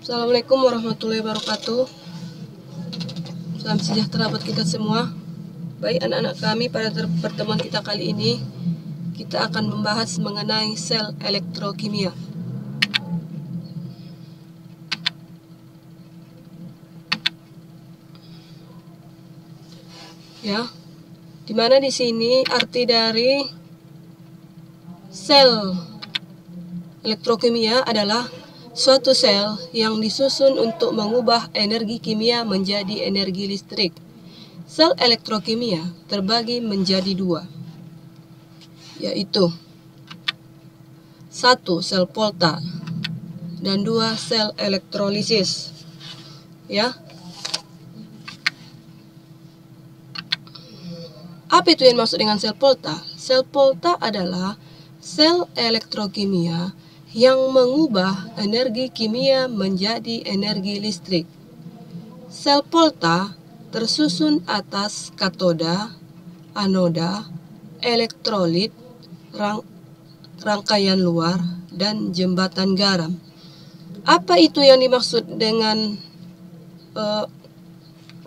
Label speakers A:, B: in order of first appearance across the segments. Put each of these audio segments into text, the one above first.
A: Assalamualaikum warahmatullahi wabarakatuh. Salam sejahtera buat kita semua. Baik anak-anak kami, pada pertemuan kita kali ini kita akan membahas mengenai sel elektrokimia. Ya, dimana di sini arti dari sel elektrokimia adalah suatu sel yang disusun untuk mengubah energi kimia menjadi energi listrik. Sel elektrokimia terbagi menjadi dua, yaitu 1. Sel Volta dan 2. Sel elektrolisis. Ya. Apa itu yang maksud dengan sel Volta? Sel Volta adalah sel elektrokimia yang mengubah energi kimia menjadi energi listrik. Sel Volta tersusun atas katoda, anoda, elektrolit, rangkaian luar, dan jembatan garam. Apa itu yang dimaksud dengan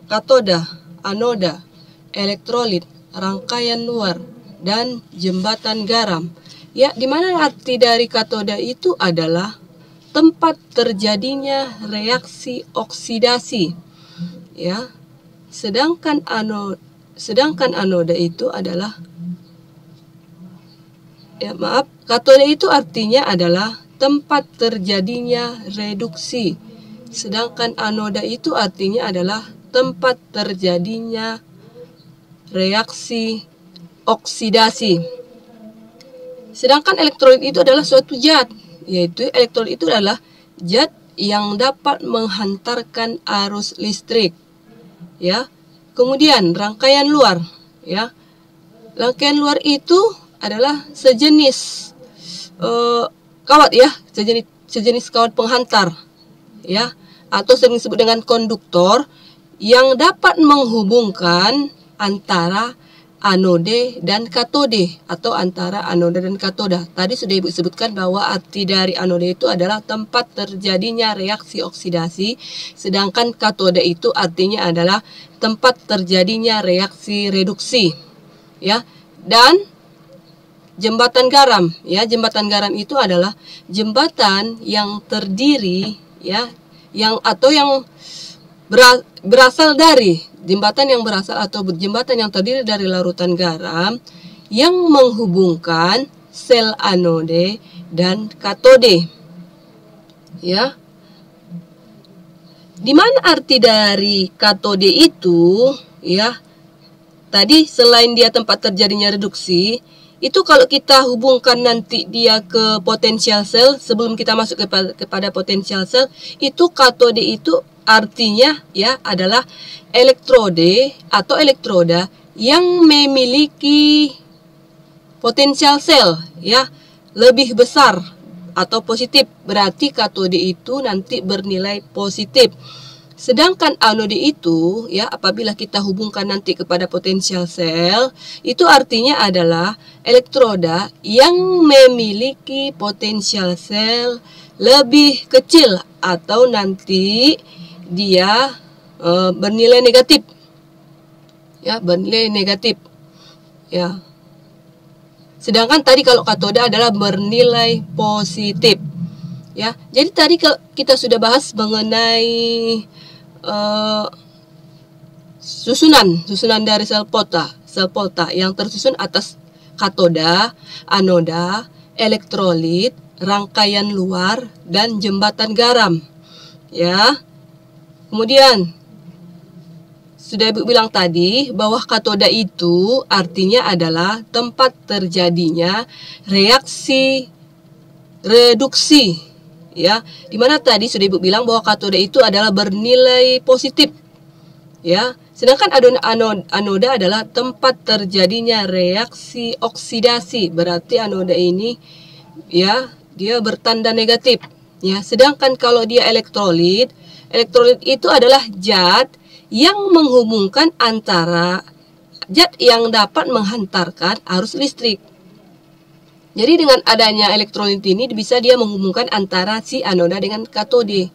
A: katoda, anoda, elektrolit, rangkaian luar, dan jembatan garam? Ya, di mana arti dari katoda itu adalah tempat terjadinya reaksi oksidasi. Ya. Sedangkan anoda itu adalah katoda itu artinya adalah tempat terjadinya reduksi. Sedangkan anoda itu artinya adalah tempat terjadinya reaksi oksidasi. Sedangkan elektrolit itu adalah suatu zat, yaitu elektrolit itu adalah zat yang dapat menghantarkan arus listrik. Ya. Kemudian rangkaian luar, ya. Rangkaian luar itu adalah sejenis kawat, ya, sejenis kawat penghantar, ya, atau sering disebut dengan konduktor yang dapat menghubungkan antara anode dan katode atau antara anoda dan katoda. Tadi sudah Ibu sebutkan bahwa arti dari anode itu adalah tempat terjadinya reaksi oksidasi, sedangkan katoda itu artinya adalah tempat terjadinya reaksi reduksi. Ya. Dan jembatan garam, ya, jembatan garam itu adalah jembatan yang terdiri, ya, yang berasal dari jembatan yang terdiri dari larutan garam yang menghubungkan sel anode dan katode. Ya. Di mana arti dari katode itu, ya? Tadi selain dia tempat terjadinya reduksi, itu kalau kita hubungkan nanti dia ke potensial sel, sebelum kita masuk kepada potensial sel, itu katode itu artinya, ya, adalah elektrode atau elektroda yang memiliki potensial sel, ya, lebih besar atau positif. Berarti katode itu nanti bernilai positif. Sedangkan anode itu, ya, apabila kita hubungkan nanti kepada potensial sel, itu artinya adalah elektroda yang memiliki potensial sel lebih kecil atau nanti dia bernilai negatif. Ya, bernilai negatif. Ya. Sedangkan tadi kalau katoda adalah bernilai positif. Ya. Jadi tadi kita sudah bahas mengenai susunan dari sel Volta yang tersusun atas katoda, anoda, elektrolit, rangkaian luar, dan jembatan garam. Ya. Kemudian sudah Ibu bilang tadi bahwa katoda itu artinya adalah tempat terjadinya reaksi reduksi, ya. Dimana tadi sudah Ibu bilang bahwa katoda itu adalah bernilai positif, ya. Sedangkan anoda adalah tempat terjadinya reaksi oksidasi. Berarti anoda ini, ya, dia bertanda negatif, ya. Sedangkan kalau dia elektrolit itu adalah zat yang menghubungkan antara zat yang dapat menghantarkan arus listrik. Jadi dengan adanya elektrolit ini bisa dia menghubungkan antara si anoda dengan katode.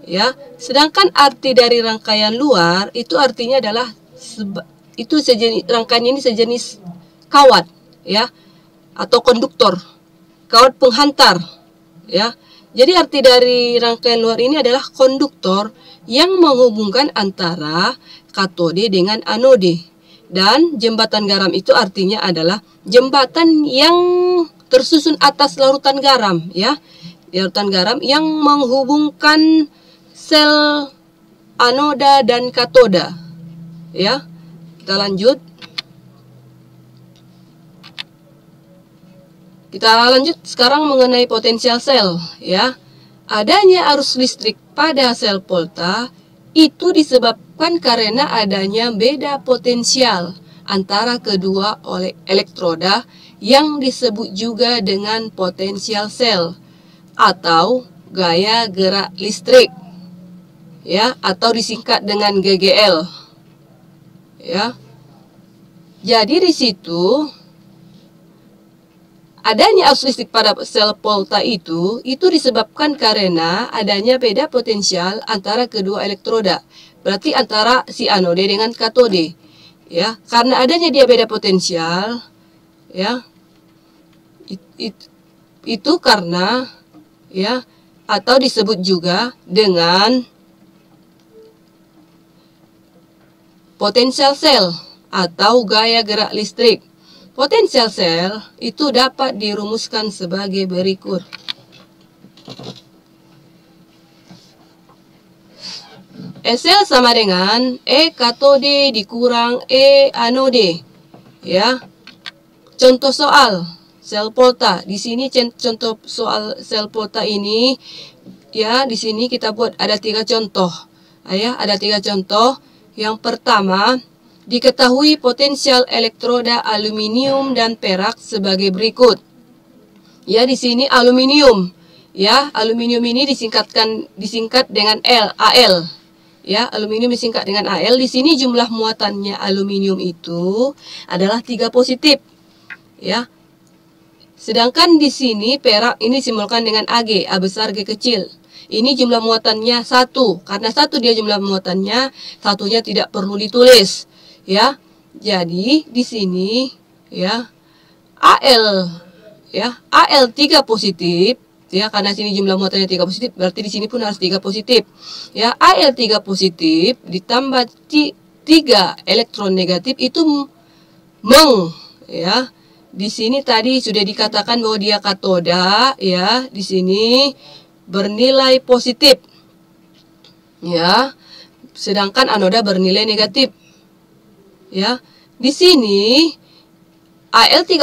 A: ya. Sedangkan arti dari rangkaian luar itu artinya adalah rangkaian ini sejenis kawat, ya, atau konduktor, kawat penghantar, ya. Jadi arti dari rangkaian luar ini adalah konduktor yang menghubungkan antara katode dengan anode. Dan jembatan garam itu artinya adalah jembatan yang tersusun atas larutan garam, ya. Larutan garam yang menghubungkan sel anoda dan katoda, ya. Kita lanjut. Kita lanjut sekarang mengenai potensial sel, ya. Adanya arus listrik pada sel volta itu disebabkan karena adanya beda potensial antara kedua elektroda yang disebut juga dengan potensial sel atau gaya gerak listrik, ya, atau disingkat dengan GGL, ya. Jadi di situ adanya arus listrik pada sel volta itu disebabkan karena adanya beda potensial antara kedua elektroda. Berarti antara si anode dengan katode, ya. Karena adanya dia beda potensial, ya. Itu karena, ya, atau disebut juga dengan potensial sel atau gaya gerak listrik. Potensial sel itu dapat dirumuskan sebagai berikut. Sel sama dengan E katode dikurang E anode, ya. Contoh soal sel volta. Di sini contoh soal sel volta ini, ya, di sini kita buat ada 3 contoh. Ya, ada 3 contoh. Yang pertama, diketahui potensial elektroda aluminium dan perak sebagai berikut. Ya, di sini aluminium, ya, aluminium ini disingkat dengan Al. Ya, aluminium disingkat dengan Al. Di sini jumlah muatannya aluminium itu adalah 3 positif, ya. Sedangkan di sini perak ini disimbolkan dengan Ag, A besar G kecil. Ini jumlah muatannya 1. Karena 1 dia jumlah muatannya, satunya tidak perlu ditulis. Ya, jadi di sini, ya, Al, ya, Al 3 positif, ya, karena sini jumlah muatannya 3 positif, berarti di sini pun harus 3 positif. Ya, Al 3 positif ditambah 3 elektron negatif itu ya. Di sini tadi sudah dikatakan bahwa dia katoda, ya, di sini bernilai positif, ya, sedangkan anoda bernilai negatif. Ya, di sini Al 3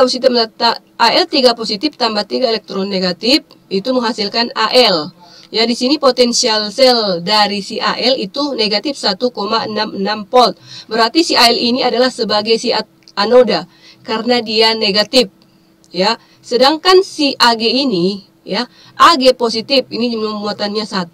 A: positif tambah 3 elektron negatif itu menghasilkan Al. Ya, di sini potensial sel dari si Al itu negatif 1,66 volt. Berarti si Al ini adalah sebagai si anoda karena dia negatif. Ya, sedangkan si Ag ini, ya, Ag positif ini jumlah muatannya 1.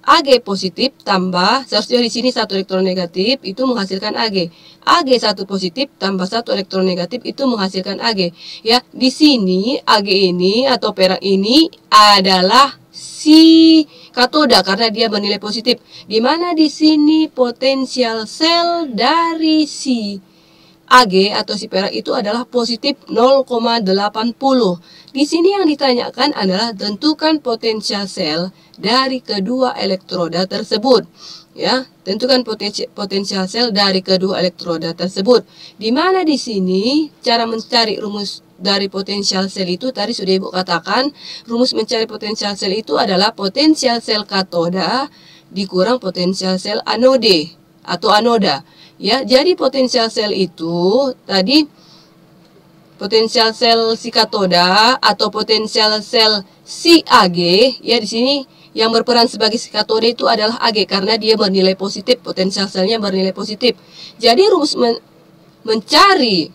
A: Ag positif tambah, seharusnya di sini 1 elektron negatif itu menghasilkan Ag. Ag 1 positif tambah 1 elektron negatif itu menghasilkan Ag. Ya, di sini Ag ini atau perak ini adalah si katoda karena dia bernilai positif. Di mana di sini potensial sel dari si Ag atau si perak itu adalah positif 0,80. Di sini yang ditanyakan adalah tentukan potensial sel dari kedua elektroda tersebut. Ya, tentukan potensial sel dari kedua elektroda tersebut. Di mana di sini cara mencari rumus dari potensial sel itu tadi sudah Ibu katakan, rumus mencari potensial sel itu adalah potensial sel katoda dikurang potensial sel anode atau anoda. Ya, jadi potensial sel itu tadi potensial sel si katoda atau potensial sel si Ag, ya, di sini yang berperan sebagai si katoda itu adalah Ag karena dia bernilai positif, potensial selnya bernilai positif. Jadi rumus mencari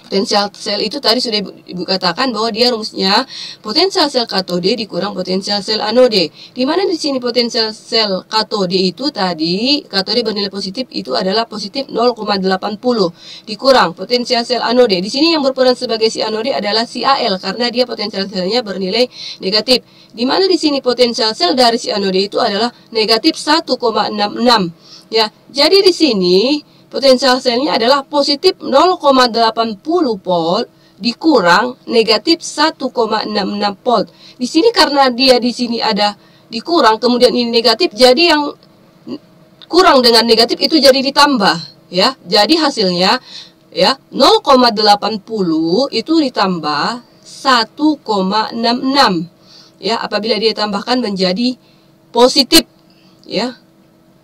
A: Potensial sel itu tadi sudah Ibu katakan bahwa dia rumusnya potensial sel katode dikurang potensial sel anode. Di mana di sini potensial sel katode itu tadi katode bernilai positif itu adalah positif 0,80 dikurang potensial sel anode. Di sini yang berperan sebagai si anode adalah si Al karena dia potensial selnya bernilai negatif. Di mana di sini potensial sel dari si anode itu adalah negatif 1,66. Ya, jadi di sini potensial selnya adalah positif 0,80 volt dikurang negatif 1,66 volt. Di sini karena dia di sini ada dikurang kemudian ini negatif, jadi yang kurang dengan negatif itu jadi ditambah ya. Jadi hasilnya ya 0,80 itu ditambah 1,66 ya, apabila dia tambahkan menjadi positif ya.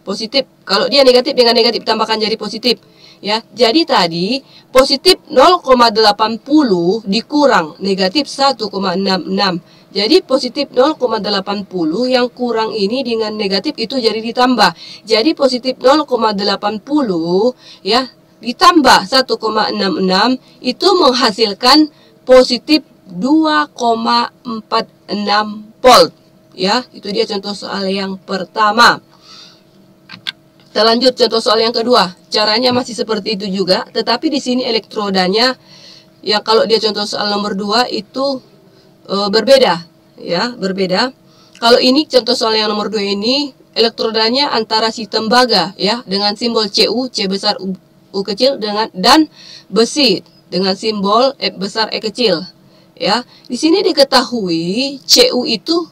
A: Positif. Kalau dia negatif dengan negatif tambahkan jadi positif. Ya, jadi tadi positif 0,80 dikurang negatif 1,66. Jadi positif 0,80 yang kurang ini dengan negatif itu jadi ditambah. Jadi positif 0,80 ya ditambah 1,66 itu menghasilkan positif 2,46 volt. Ya, itu dia contoh soal yang pertama. Kita lanjut contoh soal yang kedua. Caranya masih seperti itu juga, tetapi di sini elektrodanya yang kalau dia contoh soal nomor 2 itu berbeda ya, berbeda. Kalau ini contoh soal yang nomor 2 ini elektrodanya antara si tembaga ya dengan simbol Cu, C besar U kecil dan besi dengan simbol F besar E kecil. Ya, di sini diketahui Cu itu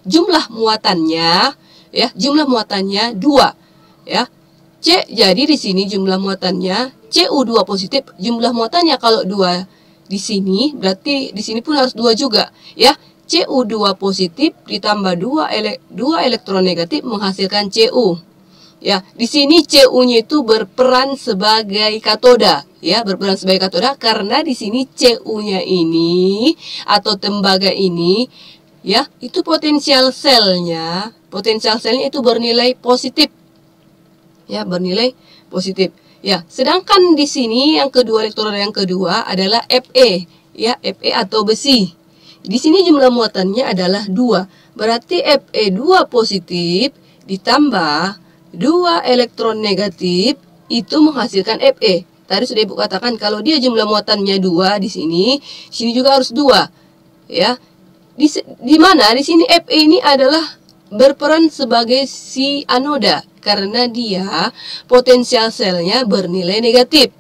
A: jumlah muatannya ya, jumlah muatannya 2. Ya, C jadi di sini jumlah muatannya Cu2 positif, jumlah muatannya kalau 2 di sini berarti di sini pun harus 2 juga ya. Cu2 positif ditambah 2 elektron negatif menghasilkan Cu. Ya, di sini Cu-nya itu berperan sebagai katoda ya, berperan sebagai katoda karena di sini Cu-nya ini atau tembaga ini ya, itu potensial selnya itu bernilai positif. Ya, bernilai positif. Ya, sedangkan di sini yang kedua elektroda yang kedua adalah Fe, ya, Fe atau besi. Di sini jumlah muatannya adalah 2. Berarti Fe2 positif ditambah 2 elektron negatif itu menghasilkan Fe. Tadi sudah Ibu katakan kalau dia jumlah muatannya 2 di sini juga harus 2. Ya. Di mana di sini Fe ini adalah berperan sebagai si anoda karena dia potensial selnya bernilai negatif.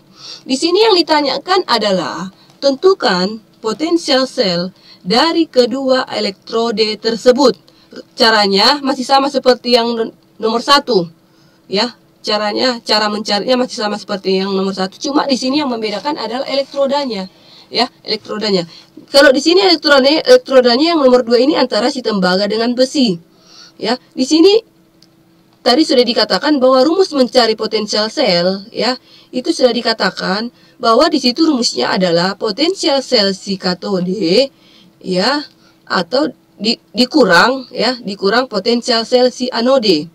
A: Di sini yang ditanyakan adalah tentukan potensial sel dari kedua elektrode tersebut. Caranya masih sama seperti yang nomor 1. Ya, cara mencarinya masih sama seperti yang nomor 1. Cuma di sini yang membedakan adalah elektrodanya. Ya, elektrodanya. Kalau di sini elektrodanya yang nomor 2 ini antara si tembaga dengan besi. Ya, di sini tadi sudah dikatakan bahwa rumus mencari potensial sel ya, itu sudah dikatakan bahwa di situ rumusnya adalah potensial sel si katode ya atau dikurang potensial sel si anode.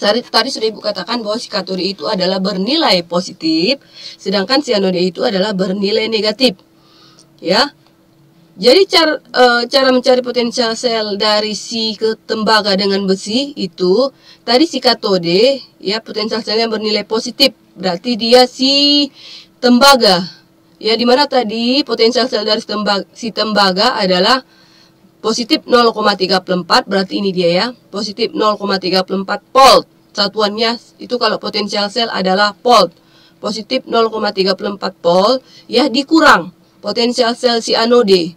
A: Tadi sudah Ibu katakan bahwa si katode itu adalah bernilai positif sedangkan si anode itu adalah bernilai negatif. Ya. Jadi cara mencari potensial sel dari si tembaga dengan besi itu tadi si katode ya potensial selnya bernilai positif berarti dia si tembaga ya, dimana tadi potensial sel dari si tembaga adalah positif 0,34 berarti ini dia ya positif 0,34 volt. Satuannya itu kalau potensial sel adalah volt, positif 0,34 volt ya dikurang potensial sel si anode.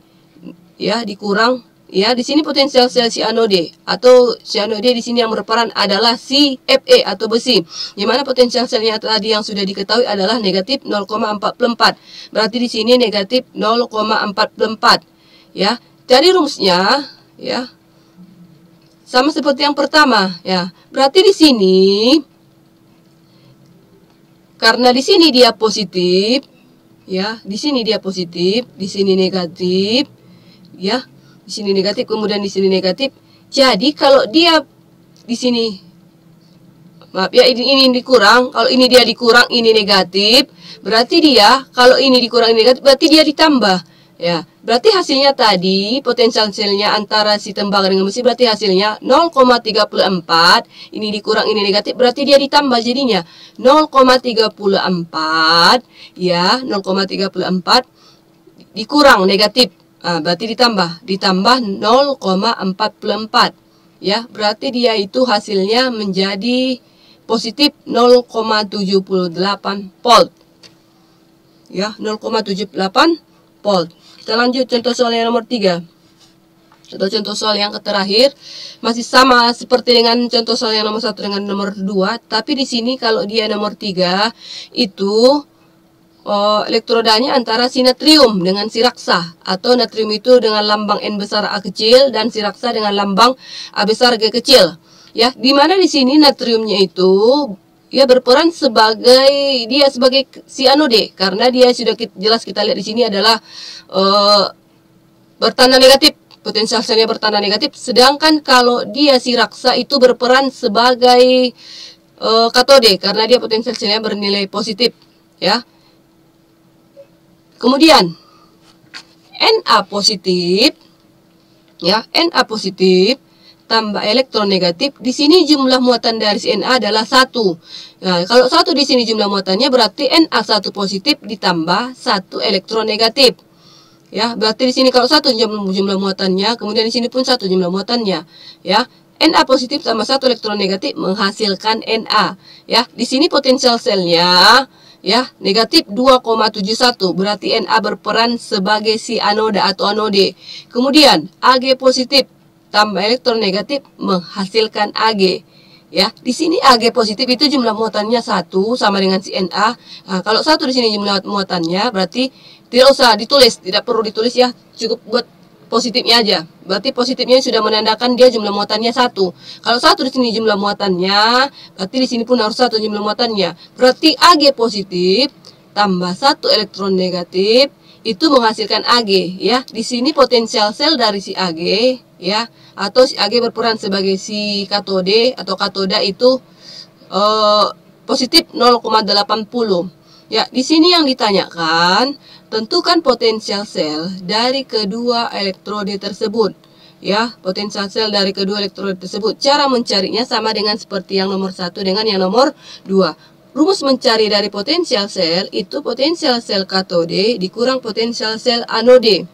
A: Ya, dikurang ya di sini potensial sel si anode atau si anode di sini yang berperan adalah si Fe atau besi. Di mana potensial selnya tadi yang sudah diketahui adalah negatif 0,44. Berarti di sini negatif 0,44. Ya. Jadi rumusnya ya sama seperti yang pertama ya. Berarti di sini karena di sini dia positif ya, di sini dia positif, di sini negatif. Ya, di sini negatif, kemudian di sini negatif. Jadi kalau dia di sini Maaf ya, ini dikurang. Kalau ini dia dikurang, ini negatif. Berarti dia, kalau ini dikurang, ini negatif, berarti dia ditambah. Ya, berarti hasilnya tadi, potensial selnya antara si tembaga dengan besi, berarti hasilnya 0,34. Ini dikurang, ini negatif, berarti dia ditambah jadinya 0,34. Ya, 0,34 dikurang negatif. Berarti ditambah 0,44. Ya, berarti dia itu hasilnya menjadi positif 0,78 volt. Ya, 0,78 volt. Kita lanjut contoh soal yang nomor 3. Contoh soal yang terakhir masih sama seperti dengan contoh soal yang nomor 1 dengan nomor 2, tapi di sini kalau dia nomor 3 itu elektrodanya antara si natrium dengan si raksa, atau natrium itu dengan lambang N besar A kecil dan si raksa dengan lambang A besar G kecil. Ya, di mana di sini natriumnya itu ya berperan sebagai si anode, karena dia sudah jelas kita lihat di sini adalah bertanda negatif, potensial selnya bertanda negatif. Sedangkan kalau dia si raksa itu berperan sebagai katode, karena dia potensial selnya bernilai positif. Ya. Kemudian Na positif, ya, Na positif tambah elektron negatif. Di sini jumlah muatan dari si Na adalah 1. Nah, kalau 1 di sini jumlah muatannya, berarti Na1 positif ditambah 1 elektron negatif. Ya, berarti di sini kalau 1 jumlah muatannya, kemudian di sini pun 1 jumlah muatannya. Ya, Na positif tambah 1 elektron negatif menghasilkan Na. Ya, di sini potensial selnya ya negatif 2,71, berarti Na berperan sebagai si anoda atau anode. Kemudian Ag positif tambah elektron negatif menghasilkan Ag. Ya, di sini Ag positif itu jumlah muatannya 1 sama dengan si Na. Nah, kalau 1 di sini jumlah muatannya, berarti tidak usah ditulis, tidak perlu ditulis ya, cukup buat positifnya aja. Berarti positifnya sudah menandakan dia jumlah muatannya 1. Kalau 1 di sini jumlah muatannya, berarti di sini pun harus 1 jumlah muatannya. Berarti Ag positif tambah 1 elektron negatif itu menghasilkan Ag, ya. Di sini potensial sel dari si Ag, ya, atau si Ag berperan sebagai si katode atau katoda itu positif 0,80. Ya, di sini yang ditanyakan, tentukan potensial sel dari kedua elektrode tersebut. Ya, potensial sel dari kedua elektrode tersebut. Cara mencarinya sama dengan seperti yang nomor 1 dengan yang nomor 2. Rumus mencari dari potensial sel itu potensial sel katode dikurang potensial sel anode.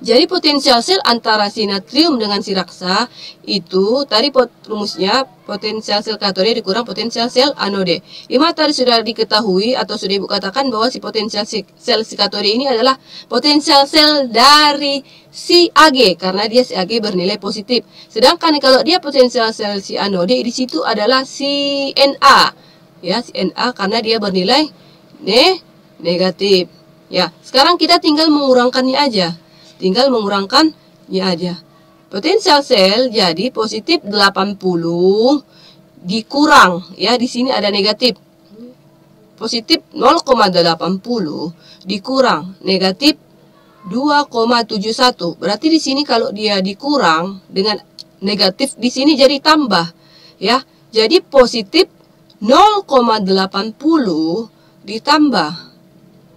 A: Jadi potensial sel antara si natrium dengan si raksa itu tadi rumusnya potensial sel katode dikurang potensial sel anode. Dimana tadi sudah diketahui atau sudah ibu katakan bahwa si potensial sel si katode ini adalah potensial sel dari si Ag, karena dia si Ag bernilai positif. Sedangkan kalau dia potensial sel si anode, di situ adalah si Na, ya, si Na karena dia bernilai negatif. Ya, sekarang kita tinggal mengurangkannya aja. Potensial sel jadi positif 80 dikurang, ya, di sini ada negatif. Positif 0,80 dikurang negatif 2,71. Berarti di sini kalau dia dikurang dengan negatif, di sini jadi tambah, ya. Jadi positif 0,80 ditambah,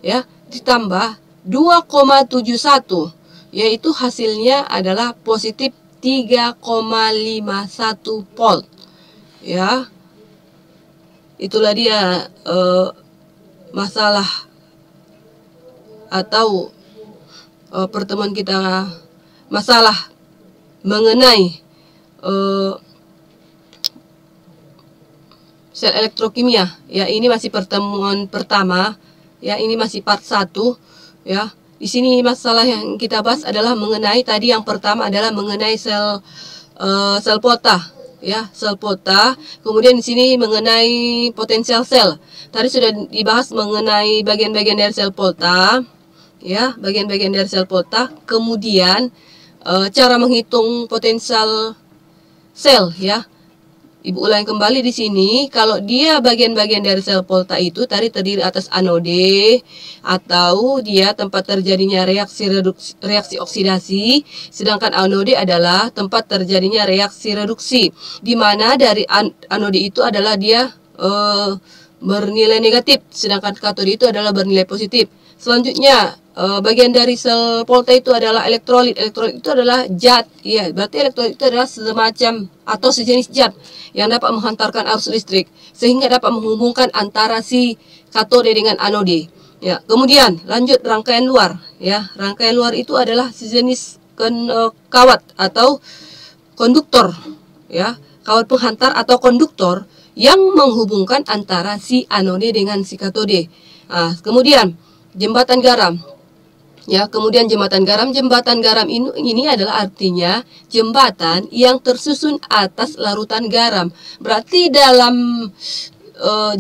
A: ya, ditambah 2,71. Yaitu hasilnya adalah positif 3,51 volt. Ya, itulah dia masalah atau pertemuan kita, masalah mengenai sel elektrokimia. Ya, ini masih pertemuan pertama. Ya, ini masih part 1. Ya. Di sini masalah yang kita bahas adalah mengenai tadi yang pertama adalah mengenai sel pota, ya, sel pota. Kemudian di sini mengenai potensial sel. Tadi sudah dibahas mengenai bagian-bagian dari sel pota, ya, bagian-bagian dari sel pota. Kemudian cara menghitung potensial sel, ya. Ibu ulangi kembali di sini, kalau dia bagian-bagian dari sel Volta itu tadi terdiri atas anode atau dia tempat terjadinya reaksi oksidasi, sedangkan anode adalah tempat terjadinya reaksi reduksi, di mana dari anode itu adalah dia bernilai negatif, sedangkan katode itu adalah bernilai positif. Selanjutnya, bagian dari sel Volta itu adalah elektrolit. Elektrolit itu adalah zat, ya, berarti elektrolit itu adalah semacam atau sejenis zat yang dapat menghantarkan arus listrik sehingga dapat menghubungkan antara si katode dengan anode. Ya, kemudian lanjut rangkaian luar. Ya, rangkaian luar itu adalah sejenis kawat atau konduktor. Ya, kawat penghantar atau konduktor yang menghubungkan antara si anode dengan si katode. Nah, kemudian jembatan garam. Ya, kemudian jembatan garam ini adalah artinya jembatan yang tersusun atas larutan garam. Berarti dalam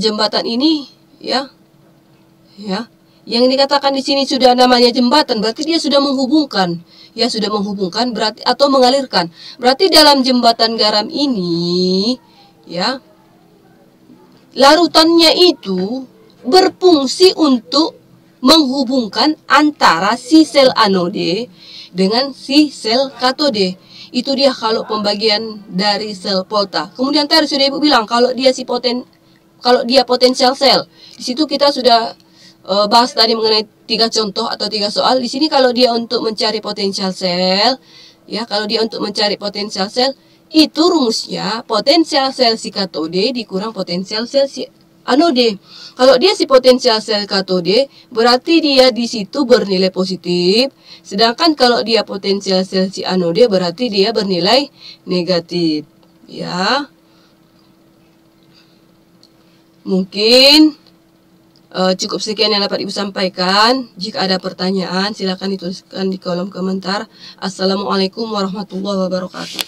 A: jembatan ini ya yang dikatakan di sini sudah namanya jembatan, berarti dia sudah menghubungkan. Ya, sudah menghubungkan berarti atau mengalirkan. Berarti dalam jembatan garam ini ya larutannya itu berfungsi untuk menghubungkan antara si sel anode dengan si sel katode. Itu dia kalau pembagian dari sel Volta. Kemudian tadi sudah Ibu bilang kalau dia potensial sel. Di situ kita sudah bahas tadi mengenai 3 contoh atau 3 soal. Di sini kalau dia untuk mencari potensial sel, ya, kalau dia untuk mencari potensial sel, itu rumusnya potensial sel si katode dikurang potensial sel si anode. Kalau dia si potensial sel katode, berarti dia di situ bernilai positif. Sedangkan kalau dia potensial sel si anode, berarti dia bernilai negatif. Ya, mungkin cukup sekian yang dapat Ibu sampaikan. Jika ada pertanyaan, silakan dituliskan di kolom komentar. Assalamualaikum warahmatullahi wabarakatuh.